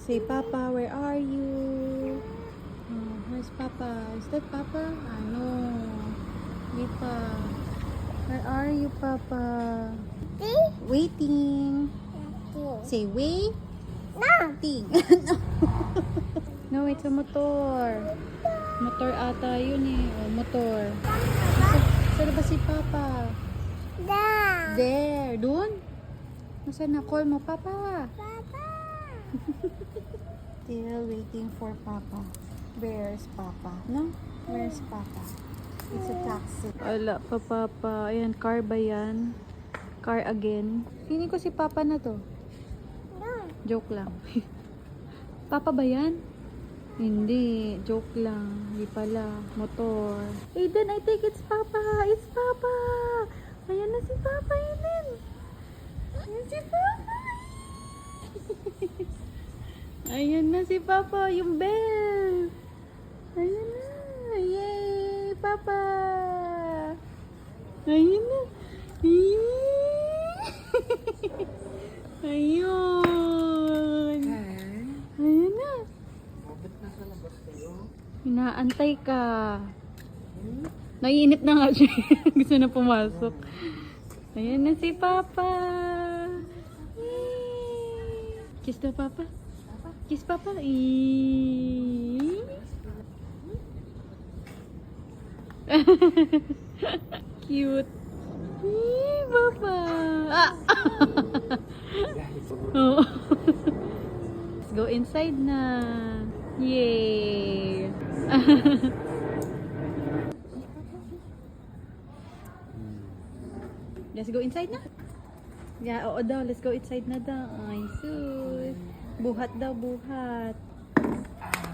Say, Papa, where are you? Oh, where's Papa? Is that Papa? Ah, no. Hindi pa. Where are you, Papa? Waiting. Say, wait. Waiting. No. No, it's a motor. Motor ata yun eh. Oh, motor. Saan ba si Papa? There. Doon? Nasaan na? Call mo, Papa. Still waiting for Papa. Where's Papa? No? Where's Papa? It's a taxi. Wala pa, Papa. Ayan, car ba yan? Car again. Feeling ko si Papa na to. Joke lang. Papa ba yan? Hindi. Joke lang. Hindi pala. Motor. Aiden, I think it's Papa. It's Papa. Ayan na si Papa, Aiden. Ayan si Papa. Ayan na si Papa. Yung bell. Ayan na. Yay! Papa. Ayan na. Ayun. Ayun na. Inaantay ka. Naiinip na nga siya. Gusto na pumasok. Ayan na si Papa. Yay. Kiss na Papa. Kiss Papa. Cute. Papa. Ah. Oh. Let's go inside na. Yay. Let's go inside na. Yeah, oo daw. Let's go inside na daw. Ay, sus. Buhat daw, buhat.